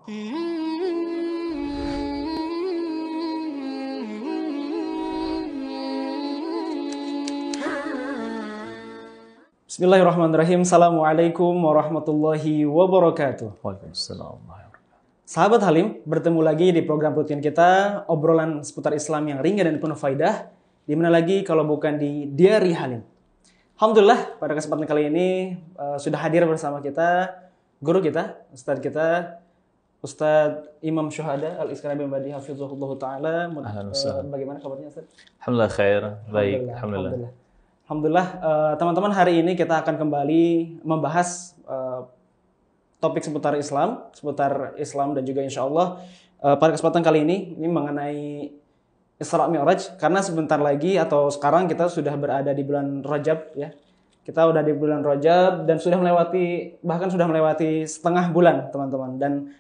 Bismillahirrahmanirrahim. Assalamualaikum warahmatullahi wabarakatuh. Waalaikumsalam. Sahabat Halim, bertemu lagi di program rutin kita, obrolan seputar Islam yang ringan dan penuh faidah. Di mana lagi kalau bukan di Diari Halim. Alhamdulillah, pada kesempatan kali ini sudah hadir bersama kita guru kita, Ustadz Imam Syuhada Al-Iskandar bin Badi Hafizahullah Ta'ala. Bagaimana kabarnya Ustadz? Alhamdulillah khair, baik. Alhamdulillah, teman-teman, hari ini kita akan kembali membahas topik seputar Islam dan juga insya Allah pada kesempatan kali ini mengenai Isra Mi'raj, karena sebentar lagi atau sekarang kita sudah berada di bulan Rajab ya. Kita udah di bulan Rajab dan sudah melewati setengah bulan teman-teman, dan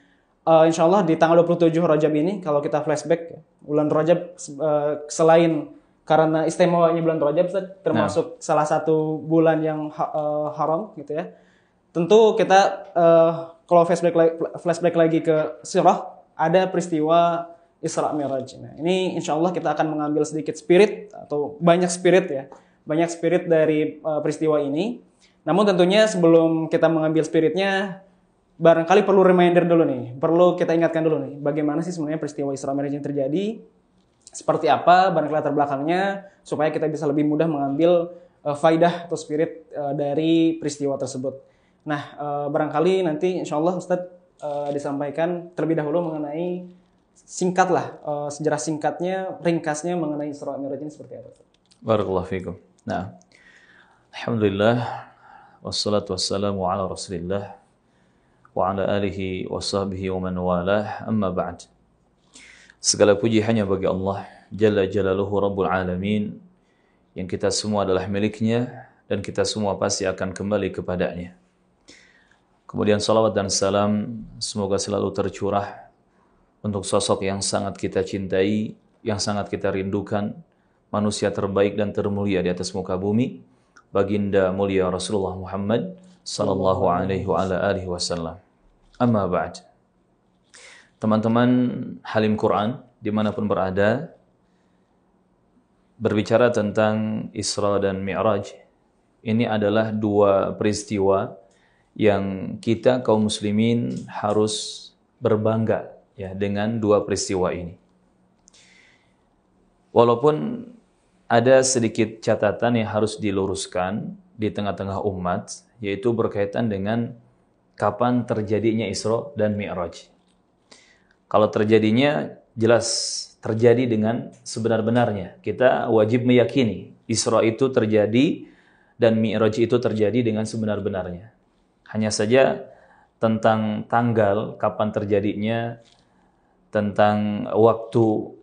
insya Allah di tanggal 27 Rajab ini kalau kita flashback ya, bulan Rajab selain karena istimewanya bulan Rajab termasuk salah satu bulan yang haram gitu ya. Tentu kita kalau flashback lagi ke sirah, ada peristiwa Isra Mi'raj. Nah, ini insya Allah kita akan mengambil sedikit spirit atau banyak spirit dari peristiwa ini. Namun tentunya sebelum kita mengambil spiritnya, barangkali perlu reminder dulu nih, perlu kita ingatkan dulu nih, bagaimana sih sebenarnya peristiwa Isra Mi'raj yang terjadi, seperti apa barangkali latar belakangnya, supaya kita bisa lebih mudah mengambil faidah atau spirit dari peristiwa tersebut. Nah, barangkali nanti insya Allah Ustadz disampaikan terlebih dahulu mengenai sejarah singkatnya, ringkasnya mengenai Isra Mi'raj ini seperti apa. Barakallahu fikum. Nah, alhamdulillah wassalatu wassalamu ala Rasulillah wa ala alihi wa sahbihi wa man walah, amma ba'd. Segala puji hanya bagi Allah Jalla Jalaluhu Rabbul Alamin, yang kita semua adalah miliknya dan kita semua pasti akan kembali kepadanya. Kemudian salawat dan salam semoga selalu tercurah untuk sosok yang sangat kita cintai, yang sangat kita rindukan, manusia terbaik dan termulia di atas muka bumi, baginda mulia Rasulullah Muhammad sallallahu alaihi wa ala alihi wasallam. Amma ba'd. Teman-teman Halim Quran dimanapun berada, berbicara tentang Isra dan Mi'raj, ini adalah dua peristiwa yang kita kaum muslimin harus berbangga ya dengan dua peristiwa ini. Walaupun ada sedikit catatan yang harus diluruskan di tengah-tengah umat, yaitu berkaitan dengan kapan terjadinya Isra dan Mi'raj. Kalau terjadinya jelas terjadi dengan sebenar-benarnya. Kita wajib meyakini Isra itu terjadi dan Mi'raj itu terjadi dengan sebenar-benarnya. Hanya saja tentang tanggal kapan terjadinya, tentang waktu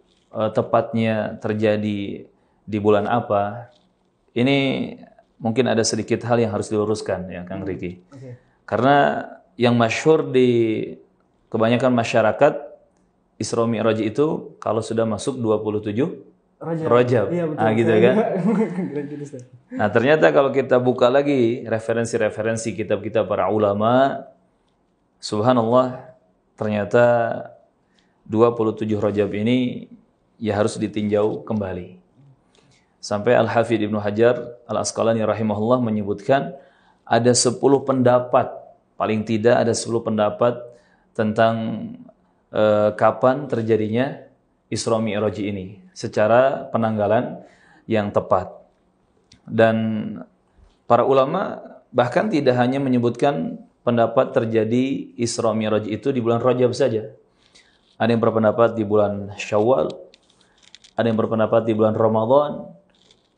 tepatnya terjadi di bulan apa, ini mungkin ada sedikit hal yang harus diluruskan ya Kang Riki. Okay. Karena yang masyhur di kebanyakan masyarakat, Isra Mi'raj itu kalau sudah masuk 27 Rajab. Iya, betul. Nah, gitu kan. Nah, ternyata kalau kita buka lagi referensi-referensi kitab-kitab para ulama, subhanallah, ternyata 27 Rajab ini ya harus ditinjau kembali. Sampai Al-Hafidz Ibnu Hajar Al-Asqalani rahimahullah menyebutkan ada 10 pendapat, paling tidak ada 10 pendapat tentang kapan terjadinya Isra Mi'raj ini secara penanggalan yang tepat. Dan para ulama bahkan tidak hanya menyebutkan pendapat terjadi Isra Mi'raj itu di bulan Rajab saja. Ada yang berpendapat di bulan Syawal, ada yang berpendapat di bulan Ramadan,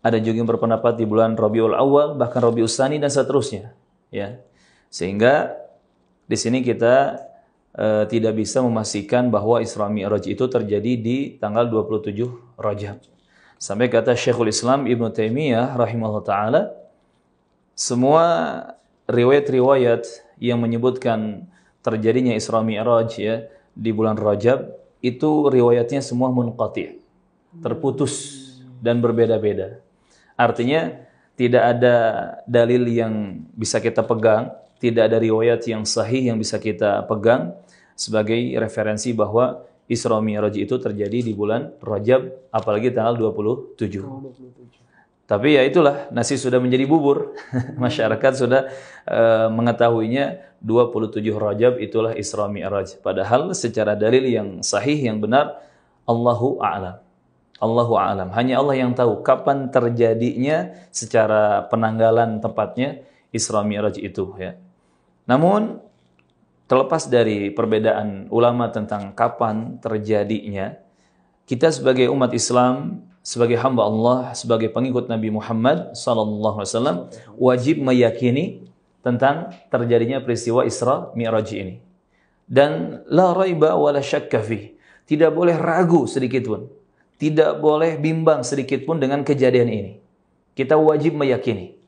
ada juga yang berpendapat di bulan Rabiul Awal, bahkan Rabiul Tsani dan seterusnya, ya. Sehingga di sini kita tidak bisa memastikan bahwa Isra Mi'raj itu terjadi di tanggal 27 Rajab. Sampai kata Syekhul Islam Ibnu Taimiyah rahimahullah taala, semua riwayat-riwayat yang menyebutkan terjadinya Isra Mi'raj ya di bulan Rajab itu riwayatnya semua munqati', terputus dan berbeda-beda. Artinya tidak ada dalil yang bisa kita pegang, tidak ada riwayat yang sahih yang bisa kita pegang sebagai referensi bahwa Isra Mi'raj itu terjadi di bulan Rajab, apalagi tanggal 27. Tapi ya itulah, nasi sudah menjadi bubur. Masyarakat sudah mengetahuinya 27 Rajab itulah Isra Mi'raj. Padahal secara dalil yang sahih, yang benar, Allahu a'lam. Allahu a'lam. Hanya Allah yang tahu kapan terjadinya secara penanggalan tepatnya Isra Mi'raj itu, ya. Namun terlepas dari perbedaan ulama tentang kapan terjadinya, kita sebagai umat Islam, sebagai hamba Allah, sebagai pengikut Nabi Muhammad SAW, wajib meyakini tentang terjadinya peristiwa Isra Mi'raj ini. Dan la raiba wa la syakka fih. Tidak boleh ragu sedikit pun. Tidak boleh bimbang sedikit pun dengan kejadian ini. Kita wajib meyakini.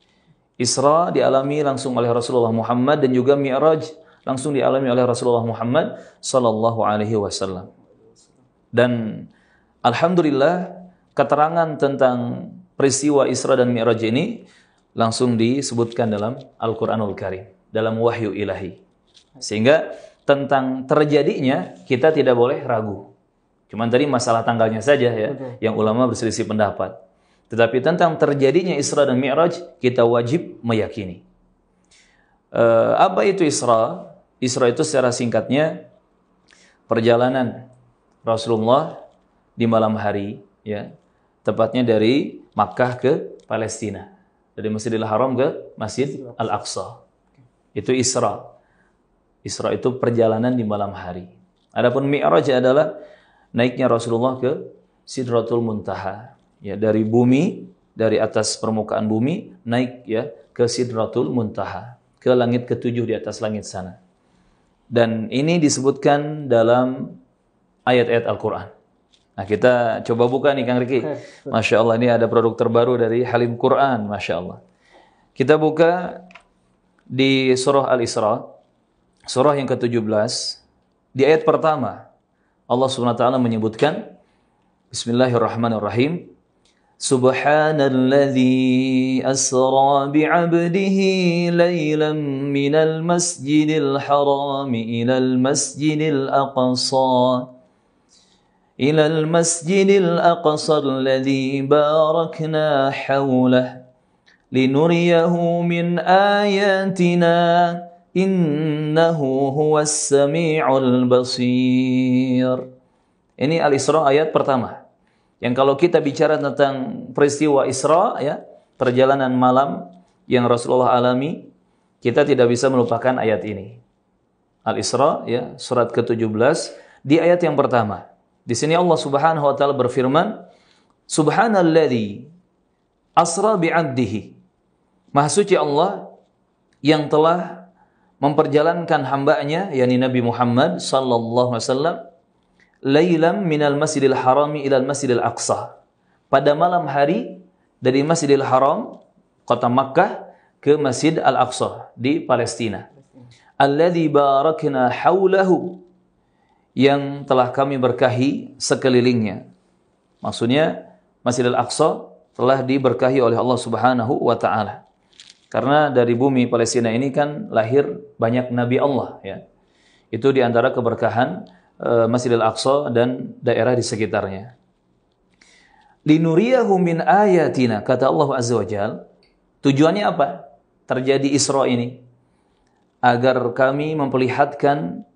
Isra dialami langsung oleh Rasulullah Muhammad, dan juga Mi'raj langsung dialami oleh Rasulullah Muhammad sallallahu alaihi wasallam. Dan alhamdulillah keterangan tentang peristiwa Isra dan Mi'raj ini langsung disebutkan dalam Al-Qur'anul Karim, dalam wahyu ilahi. Sehingga tentang terjadinya kita tidak boleh ragu. Cuman tadi masalah tanggalnya saja ya, yang ulama berselisih pendapat. Tetapi tentang terjadinya Isra dan Mi'raj kita wajib meyakini. Apa itu Isra? Isra itu secara singkatnya perjalanan Rasulullah di malam hari, ya, tepatnya dari Makkah ke Palestina, dari Masjidil Haram ke Masjid Al-Aqsa. Itu Isra. Isra itu perjalanan di malam hari. Adapun Mi'raj adalah naiknya Rasulullah ke Sidratul Muntaha, ya, dari bumi, dari atas permukaan bumi naik ya ke Sidratul Muntaha, ke langit ketujuh di atas langit sana. Dan ini disebutkan dalam ayat-ayat Al-Quran. Nah, kita coba buka nih Kang Riki. Masya Allah, ini ada produk terbaru dari Halim Quran. Masya Allah. Kita buka di surah Al-Isra, surah yang ke-17. Di ayat pertama, Allah SWT menyebutkan, Bismillahirrahmanirrahim. Subhanalladzi asra bi'abdihi laylan minal masjidil harami ilal masjidil aqsa alladzi barakna hawlah linuriyahu min ayatina innahu huwas sami'ul basir. Ini Al-Isra ayat pertama. Yang kalau kita bicara tentang peristiwa Isra, ya, perjalanan malam yang Rasulullah alami, kita tidak bisa melupakan ayat ini. Al-Isra, ya, surat ke-17, di ayat yang pertama. Di sini Allah Subhanahu wa taala berfirman, Subhanalladzi asra bi'abdihi. Maha suci Allah yang telah memperjalankan hambanya, yakni Nabi Muhammad sallallahu alaihi wasallam, lailam minal masjidil harami ilal masjidil aqsa. Pada malam hari dari Masjidil Haram, kota Makkah, ke Masjid Al-Aqsa di Palestina. Alladzi barakna haulahu, yang telah kami berkahi sekelilingnya. Maksudnya Masjid Al-Aqsa telah diberkahi oleh Allah Subhanahu wa taala. Karena dari bumi Palestina ini kan lahir banyak nabi Allah, ya. Itu di antara keberkahan Masjidil Aqsa dan daerah di sekitarnya. Linuriyahu min ayatina, kata Allah Azza wa Jalla. Tujuannya apa? Terjadi Isra ini agar kami memperlihatkan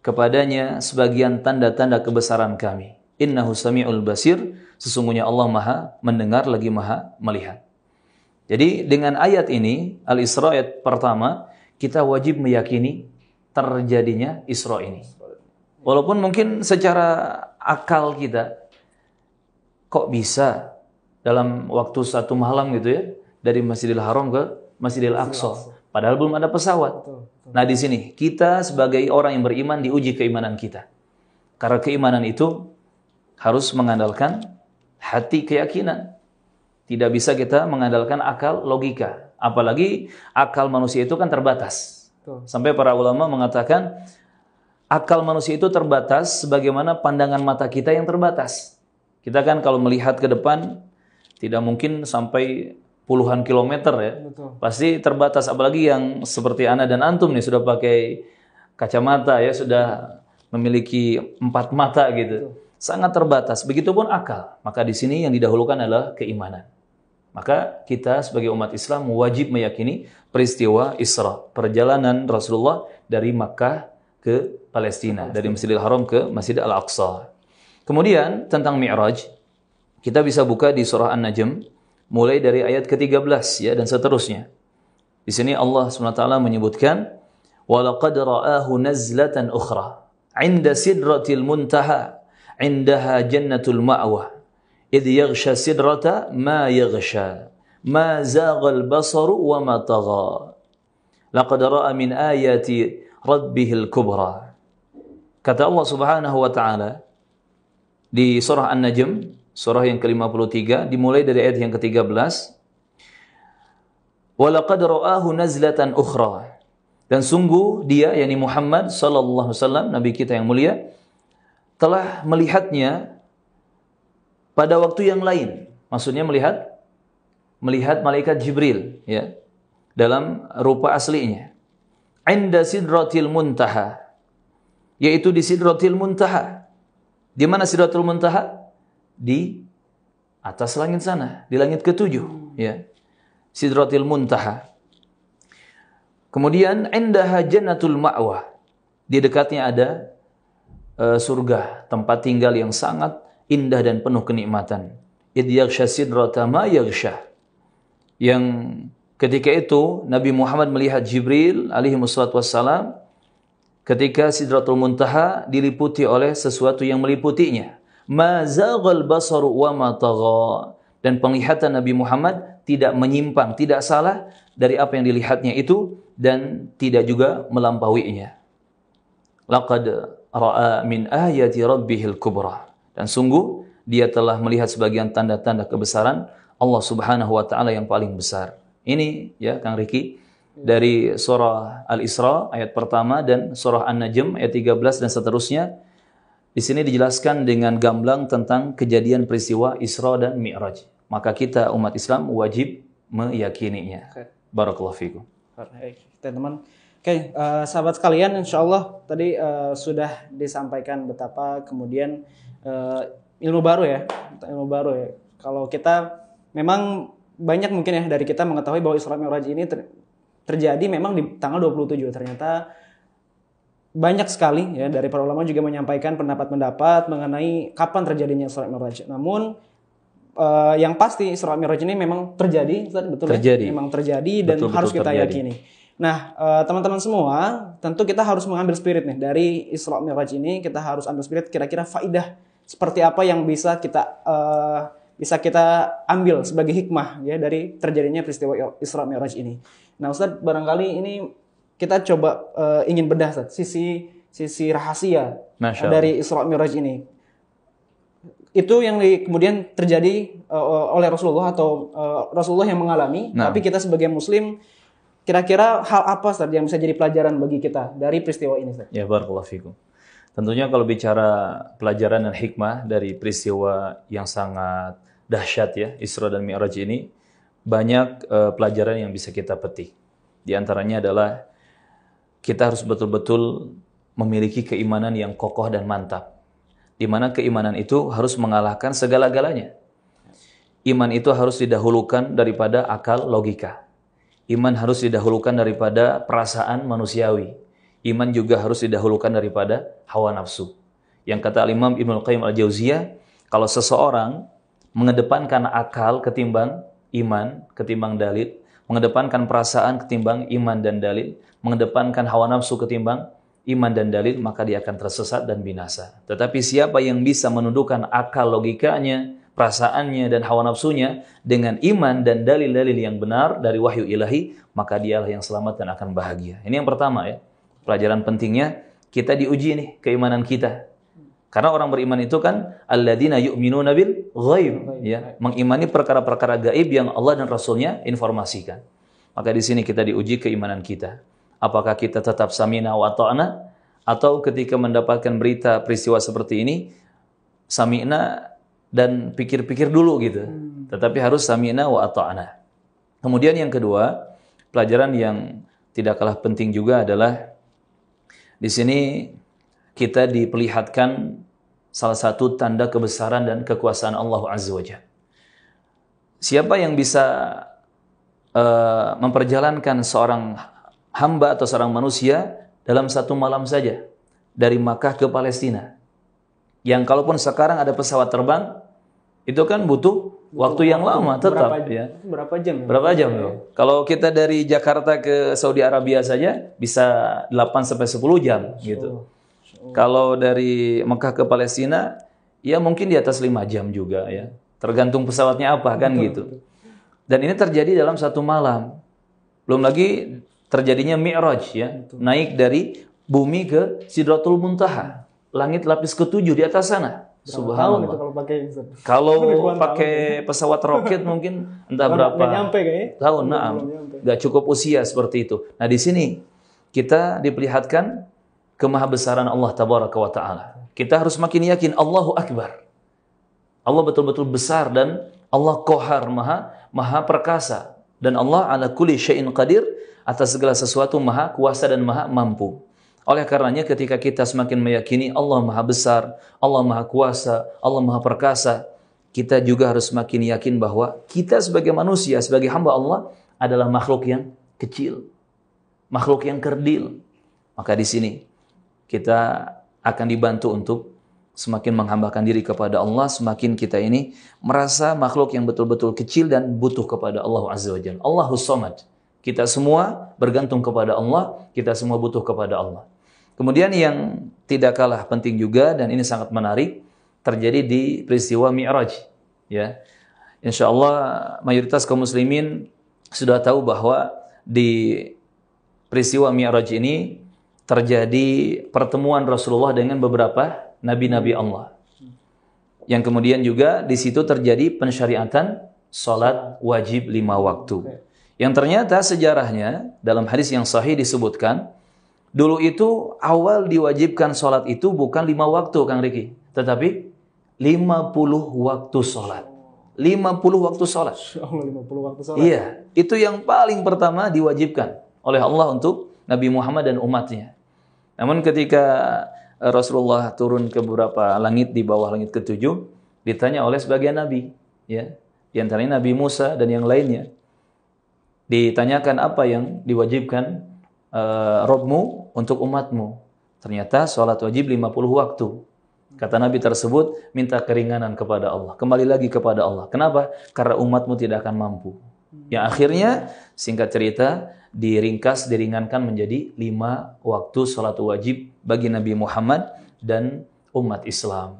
kepadanya sebagian tanda-tanda kebesaran kami. Innahu sami'ul basir, sesungguhnya Allah Maha mendengar lagi Maha melihat. Jadi dengan ayat ini, Al-Isra ayat pertama, kita wajib meyakini terjadinya Isra ini. Walaupun mungkin secara akal kita, kok bisa dalam waktu satu malam gitu ya, dari Masjidil Haram ke Masjidil Aqsa, padahal belum ada pesawat. Nah di sini kita sebagai orang yang beriman diuji keimanan kita. Karena keimanan itu harus mengandalkan hati, keyakinan. Tidak bisa kita mengandalkan akal, logika. Apalagi akal manusia itu kan terbatas. Sampai para ulama mengatakan akal manusia itu terbatas sebagaimana pandangan mata kita yang terbatas. Kita kan kalau melihat ke depan tidak mungkin sampai puluhan kilometer ya. Pasti terbatas, apalagi yang seperti ana dan antum nih sudah pakai kacamata ya, sudah memiliki 4 mata gitu. Sangat terbatas. Begitupun akal. Maka di sini yang didahulukan adalah keimanan. Maka kita sebagai umat Islam wajib meyakini peristiwa Isra, perjalanan Rasulullah dari Makkah ke Palestina, dari Masjidil Haram ke Masjid Al-Aqsa. Kemudian tentang Mi'raj, kita bisa buka di surah An-Najm mulai dari ayat ke-13 ya dan seterusnya. Di sini Allah SWT menyebutkan walaqad ra'ahu nazlatan ukhra 'inda sidratil muntaha 'indaha jannatul ma'wa idh yaghsha sidrata ma yaghsha ma zaghal basaru wa ma tagha laqad ra'a min ayati rabbihil kubra. Kata Allah Subhanahu wa taala di surah An-Najm, surah yang ke-53 dimulai dari ayat yang ke-13. Walaqad ra'ahu nazlatan ukhra. Dan sungguh dia yakni Muhammad sallallahu alaihi wasallam nabi kita yang mulia telah melihatnya pada waktu yang lain. Maksudnya melihat malaikat Jibril ya dalam rupa aslinya. Inda sidratil muntaha, yaitu di sidratil muntaha. Di mana sidratul muntaha? Di atas langit sana, di langit ke-7 ya. Sidratil muntaha. Kemudian indaha jannatul ma'wa. Di dekatnya ada surga, tempat tinggal yang sangat indah dan penuh kenikmatan. Idh yaghsha sidrata ma yaghsha. Yang ketika itu Nabi Muhammad melihat Jibril alaihi wassalatu wassalam ketika Sidratul Muntaha diliputi oleh sesuatu yang meliputinya. Ma zaghal basaru wa ma tagha. Dan penglihatan Nabi Muhammad tidak menyimpang, tidak salah dari apa yang dilihatnya itu dan tidak juga melampauinya. Laqad ra'a min ayati rabbihil kubra. Dan sungguh dia telah melihat sebagian tanda-tanda kebesaran Allah Subhanahu wa taala yang paling besar. Ini ya Kang Riki dari surah Al-Isra ayat pertama dan surah An-Najm ayat 13 dan seterusnya. Di sini dijelaskan dengan gamblang tentang kejadian peristiwa Isra dan Mi'raj. Maka kita umat Islam wajib meyakininya. Barakallahu fikum. Teman-teman. Oke, sahabat sekalian, insyaallah tadi sudah disampaikan betapa kemudian ilmu baru ya. Kalau kita memang banyak mungkin ya dari kita mengetahui bahwa Isra Mi'raj ini terjadi memang di tanggal 27. Ternyata banyak sekali ya dari para ulama juga menyampaikan pendapat-pendapat mengenai kapan terjadinya Isra Mi'raj. Namun yang pasti Isra Mi'raj ini memang terjadi, betul terjadi. Ya? Memang terjadi dan betul, harus kita yakini. Nah, teman-teman semua, tentu kita harus mengambil spirit nih dari Isra Mi'raj ini. Kita harus ambil spirit kira-kira faidah seperti apa yang bisa kita ambil sebagai hikmah ya dari terjadinya peristiwa Isra Mi'raj ini. Nah, Ustaz, barangkali ini kita coba ingin bedah Ustaz, sisi rahasia dari Isra Mi'raj ini. Itu yang kemudian terjadi oleh Rasulullah atau Rasulullah yang mengalami, tapi kita sebagai muslim kira-kira hal apa Ustaz yang bisa jadi pelajaran bagi kita dari peristiwa ini Ustaz? Ya, barakallahu fikum. Tentunya kalau bicara pelajaran dan hikmah dari peristiwa yang sangat dahsyat ya, Isra dan Mi'raj ini, banyak pelajaran yang bisa kita petik. Di antaranya adalah kita harus betul-betul memiliki keimanan yang kokoh dan mantap. Di mana keimanan itu harus mengalahkan segala-galanya. Iman itu harus didahulukan daripada akal logika. Iman harus didahulukan daripada perasaan manusiawi. Iman juga harus didahulukan daripada hawa nafsu. Yang kata Imam Ibnu Qayyim Al-Jauziyah, kalau seseorang mengedepankan akal ketimbang iman, ketimbang dalil, mengedepankan perasaan ketimbang iman dan dalil, mengedepankan hawa nafsu ketimbang iman dan dalil, maka dia akan tersesat dan binasa. Tetapi siapa yang bisa menundukkan akal logikanya, perasaannya dan hawa nafsunya dengan iman dan dalil-dalil yang benar dari wahyu ilahi, maka dialah yang selamat dan akan bahagia. Ini yang pertama ya. Pelajaran pentingnya, kita diuji nih keimanan kita. Karena orang beriman itu kan alladzina yu'minuna bil ghaib, ya, mengimani perkara-perkara gaib yang Allah dan Rasulnya informasikan. Maka di sini kita diuji keimanan kita. Apakah kita tetap samina wa ta'na, atau ketika mendapatkan berita peristiwa seperti ini samina dan pikir-pikir dulu gitu. Tetapi harus samina wa ta'na. Kemudian yang kedua, pelajaran yang tidak kalah penting juga adalah di sini kita diperlihatkan salah satu tanda kebesaran dan kekuasaan Allah Azza wa Jalla. Siapa yang bisa memperjalankan seorang hamba atau seorang manusia dalam satu malam saja dari Makkah ke Palestina? Yang kalaupun sekarang ada pesawat terbang, itu kan butuh waktu yang lama tetap berapa jam? Berapa jam loh? Kalau kita dari Jakarta ke Saudi Arabia saja bisa 8 sampai 10 jam gitu. Kalau dari Mekah ke Palestina ya mungkin di atas 5 jam juga ya. Tergantung pesawatnya apa kan gitu. Dan ini terjadi dalam satu malam. Belum lagi terjadinya Mi'raj ya. Naik dari bumi ke Sidratul Muntaha. Langit lapis ke-7 di atas sana. Subhanallah. Kalau pakai pesawat roket mungkin entah berapa tahun, nggak cukup usia seperti itu. Nah di sini kita diperlihatkan kemahabesaran Allah Tabaraka wa Ta'ala. Kita harus makin yakin Allahu Akbar. Allah betul-betul besar dan Allah Qahar, maha perkasa. Dan Allah ala kulli syai'in qadir, atas segala sesuatu maha kuasa dan maha mampu. Oleh karenanya ketika kita semakin meyakini Allah maha besar, Allah maha kuasa, Allah maha perkasa, kita juga harus semakin yakin bahwa kita sebagai manusia, sebagai hamba Allah adalah makhluk yang kecil, makhluk yang kerdil. Maka di sini kita akan dibantu untuk semakin menghambakan diri kepada Allah, semakin kita ini merasa makhluk yang betul-betul kecil dan butuh kepada Allah Azza wa Jalla. Allahus Samad. Kita semua bergantung kepada Allah, kita semua butuh kepada Allah. Kemudian yang tidak kalah penting juga, dan ini sangat menarik, terjadi di peristiwa Mi'raj. Ya, insya Allah mayoritas kaum muslimin sudah tahu bahwa di peristiwa Mi'raj ini terjadi pertemuan Rasulullah dengan beberapa nabi-nabi Allah. Yang kemudian juga di situ terjadi pensyariatan salat wajib 5 waktu. Yang ternyata sejarahnya dalam hadis yang sahih disebutkan, dulu itu awal diwajibkan sholat itu bukan 5 waktu Kang Riki, tetapi 50 waktu sholat. 50 waktu sholat. 50 waktu sholat. Iya, itu yang paling pertama diwajibkan oleh Allah untuk Nabi Muhammad dan umatnya. Namun ketika Rasulullah turun ke beberapa langit di bawah langit ke-7, ditanya oleh sebagian nabi, ya, di antaranya Nabi Musa dan yang lainnya. Ditanyakan apa yang diwajibkan Robmu untuk umatmu. Ternyata sholat wajib 50 waktu. Kata Nabi tersebut, minta keringanan kepada Allah. Kembali lagi kepada Allah. Kenapa? Karena umatmu tidak akan mampu. Yang akhirnya, singkat cerita, diringankan menjadi 5 waktu sholat wajib bagi Nabi Muhammad dan umat Islam.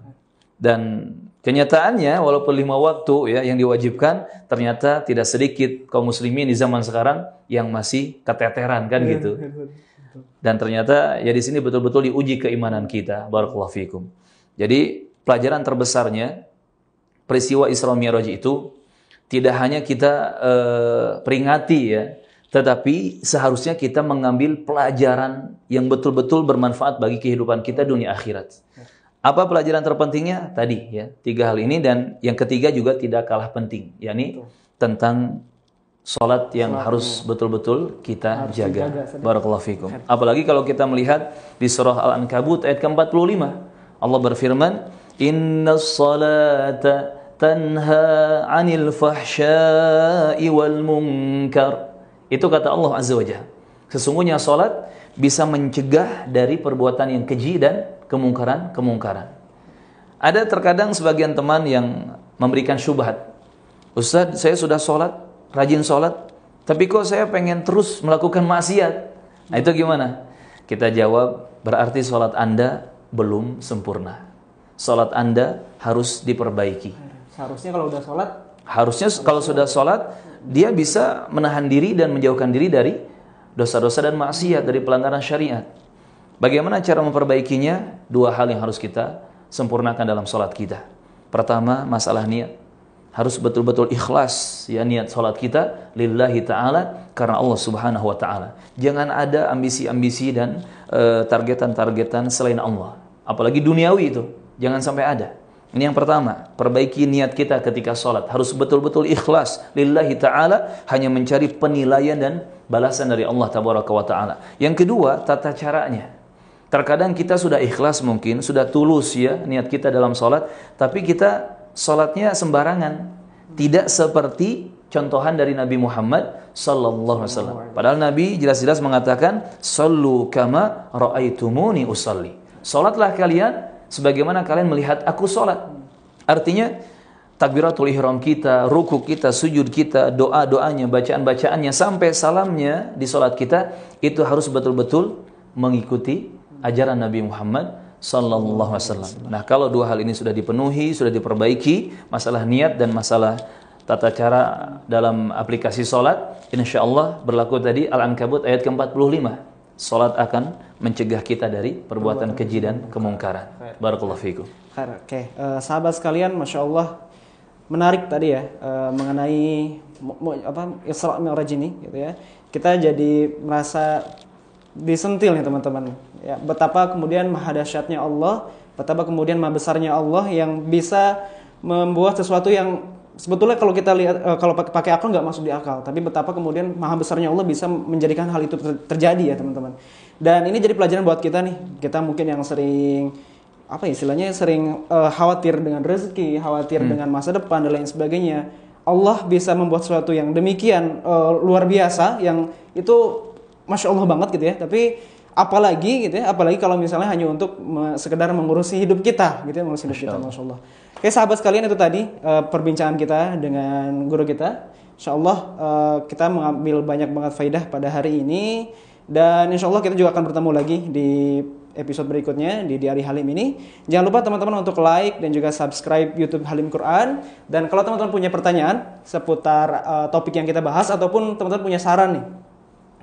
Dan kenyataannya, walaupun 5 waktu ya yang diwajibkan, ternyata tidak sedikit kaum muslimin di zaman sekarang yang masih keteteran kan gitu. Dan ternyata ya di sini betul-betul diuji keimanan kita. Barakallahu fikum. Jadi pelajaran terbesarnya peristiwa Isra Mi'raj itu tidak hanya kita peringati ya, tetapi seharusnya kita mengambil pelajaran yang betul-betul bermanfaat bagi kehidupan kita dunia akhirat. Apa pelajaran terpentingnya? Tadi ya, 3 hal ini, dan yang ketiga juga tidak kalah penting, yakni tentang salat yang harus betul-betul kita jaga. Barakallahu fikum. Apalagi kalau kita melihat di surah Al-Ankabut ayat ke-45, Allah berfirman, "Innas salata tanha 'anil fahsya'i wal munkar." Itu kata Allah Azza wa Jalla. Sesungguhnya salat bisa mencegah dari perbuatan yang keji dan kemungkaran. Ada terkadang sebagian teman yang memberikan syubhat. Ustaz, saya sudah sholat, rajin sholat, tapi kok saya pengen terus melakukan maksiat. Nah itu gimana? Kita jawab, berarti sholat Anda belum sempurna. Sholat Anda harus diperbaiki. Seharusnya kalau udah sholat, kalau sudah sholat, dia bisa menahan diri dan menjauhkan diri dari dosa-dosa dan maksiat, dari pelanggaran syariat. Bagaimana cara memperbaikinya? 2 hal yang harus kita sempurnakan dalam sholat kita. Pertama, masalah niat. Harus betul-betul ikhlas ya niat sholat kita lillahi ta'ala, karena Allah subhanahu wa ta'ala. Jangan ada ambisi-ambisi dan targetan-targetan selain Allah. Apalagi duniawi itu. Jangan sampai ada. Ini yang pertama. Perbaiki niat kita ketika sholat. Harus betul-betul ikhlas lillahi ta'ala, hanya mencari penilaian dan balasan dari Allah tabaraka wa ta'ala. Yang kedua, tata caranya. Terkadang kita sudah ikhlas mungkin, sudah tulus ya niat kita dalam sholat, tapi kita sholatnya sembarangan. Tidak seperti contohan dari Nabi Muhammad sallallahu alaihi wasallam. Padahal Nabi jelas-jelas mengatakan, "Shallu kama ra'aitumuni usalli." Salatlah kalian sebagaimana kalian melihat aku salat. Artinya takbiratul ihram kita, ruku kita, sujud kita, doa-doanya, bacaan-bacaannya sampai salamnya di salat kita itu harus betul-betul mengikuti ajaran Nabi Muhammad sallallahu alaihi wasallam. Nah, kalau dua hal ini sudah dipenuhi, sudah diperbaiki, masalah niat dan masalah tata cara dalam aplikasi salat, insyaallah berlaku tadi Al-Ankabut ayat ke-45. Salat akan mencegah kita dari perbuatan keji dan kemungkaran. Barakallahu fikum. Oke, sahabat sekalian, Masya Allah, menarik tadi ya, mengenai Isra Mi'raj ini gitu ya. Kita jadi merasa disentil nih teman-teman ya, betapa kemudian maha dahsyatnya Allah, betapa kemudian maha besarnya Allah yang bisa membuat sesuatu yang sebetulnya kalau kita lihat kalau pakai akal nggak masuk di akal, tapi betapa kemudian maha besarnya Allah bisa menjadikan hal itu terjadi ya teman-teman. Dan ini jadi pelajaran buat kita nih, kita mungkin yang sering istilahnya sering khawatir dengan rezeki, khawatir dengan masa depan dan lain sebagainya. Allah bisa membuat sesuatu yang demikian luar biasa, yang itu Masya Allah banget gitu ya. Tapi apalagi gitu ya, apalagi kalau misalnya hanya untuk sekedar mengurusi hidup kita gitu ya, mengurusi hidup kita, Masya Allah. Oke sahabat sekalian, itu tadi perbincangan kita dengan guru kita. Insya Allah kita mengambil banyak banget faidah pada hari ini. Dan insya Allah kita juga akan bertemu lagi di episode berikutnya di Diari Halim ini. Jangan lupa teman-teman untuk like dan juga subscribe YouTube Halim Quran. Dan kalau teman-teman punya pertanyaan seputar topik yang kita bahas, ataupun teman-teman punya saran nih,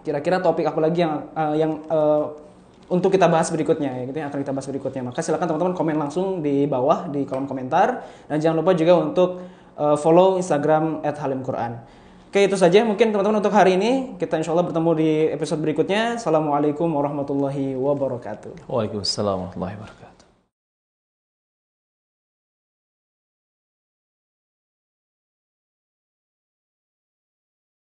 kira-kira topik apa lagi yang untuk kita bahas berikutnya ya, gitu yang akan kita bahas berikutnya, maka silakan teman-teman komen langsung di bawah di kolom komentar. Dan jangan lupa juga untuk follow Instagram @halimquran. Oke, itu saja mungkin teman-teman untuk hari ini. Kita insya Allah bertemu di episode berikutnya. Assalamualaikum warahmatullahi wabarakatuh. Waalaikumsalam warahmatullahi wabarakatuh.